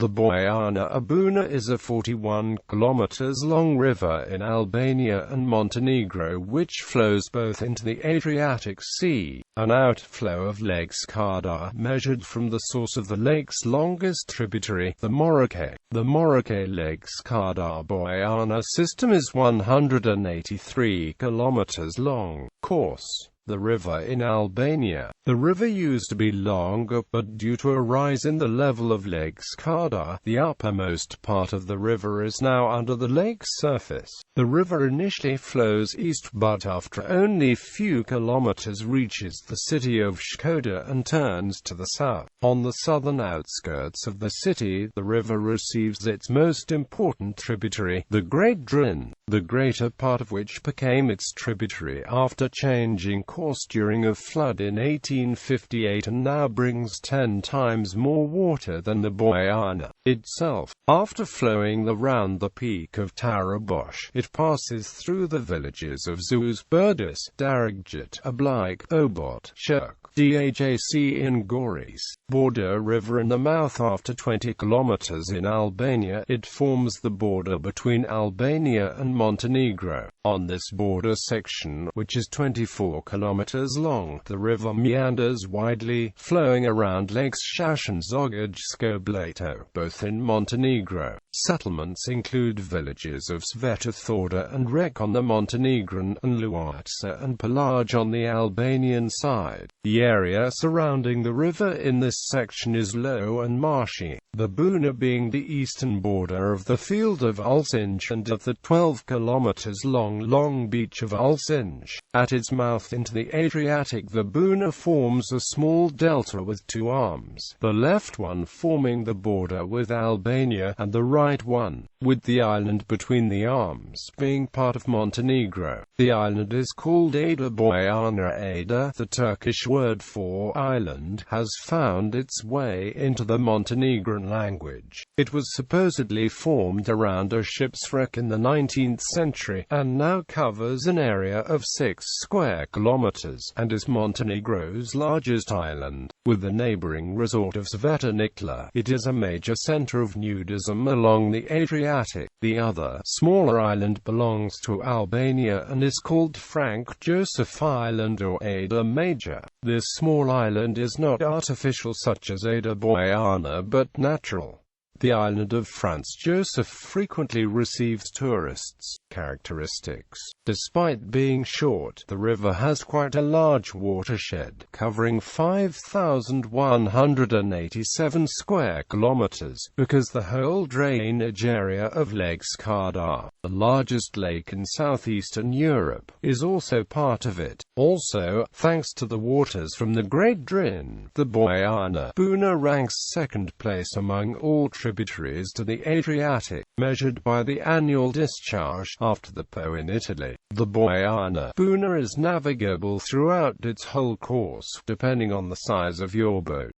The Bojana or Buna is a 41 km long river in Albania and Montenegro which flows both into the Adriatic Sea, an outflow of Lake Skadar, measured from the source of the lake's longest tributary, the Morača. The Morača-Lake Skadar Bojana system is 183 km long. Course: the river in Albania. The river used to be longer, but due to a rise in the level of Lake Skadar, the uppermost part of the river is now under the lake's surface. The river initially flows east, but after only few kilometers reaches the city of Shkodër and turns to the south. On the southern outskirts of the city, the river receives its most important tributary, the Great Drin, the greater part of which became its tributary after changing course during a flood in 1858 and now brings 10 times more water than the Bojana itself. After flowing around the peak of Tarabosh, it passes through the villages of Zeus, Burdus, Darajat, Ablik, Obot, Shirk, Dhc Goris, border river and the mouth. After 20 kilometers in Albania, it forms the border between Albania and Montenegro. On this border section, which is 24 kilometers long, the river meanders widely, flowing around Lakes Shash and Zogajsko Blato, both in Montenegro. Settlements include villages of Sveta Thorda and Rek on the Montenegrin, and Luartsa and Pelage on the Albanian side. The area surrounding the river in this section is low and marshy, the Buna being the eastern border of the field of Ulcinj and of the 12 kilometers long beach of Ulcinj. At its mouth into the Adriatic, the Buna forms a small delta with two arms, the left one forming the border with Albania and the right one, with the island between the arms, being part of Montenegro. The island is called Ada Bojana. Ada, the Turkish word for island, has found its way into the Montenegrin language. It was supposedly formed around a ship's wreck in the 19th century, and now covers an area of 6 square kilometers, and is Montenegro's largest island. With the neighboring resort of Sveta Nikla, it is a major center of nudism along the Adriatic. The other, smaller island belongs to Albania and is called Frank Joseph Island or Ada Major. This small island is not artificial such as Ada Bojana but natural. The island of Franz Joseph frequently receives tourists. Characteristics: despite being short, the river has quite a large watershed, covering 5,187 square kilometers, because the whole drainage area of Lake Skadar, the largest lake in southeastern Europe, is also part of it. Also, thanks to the waters from the Great Drin, the Bojana Buna ranks second place among all tributaries to the Adriatic, measured by the annual discharge, after the Po in Italy. The Bojana Buna is navigable throughout its whole course, depending on the size of your boat.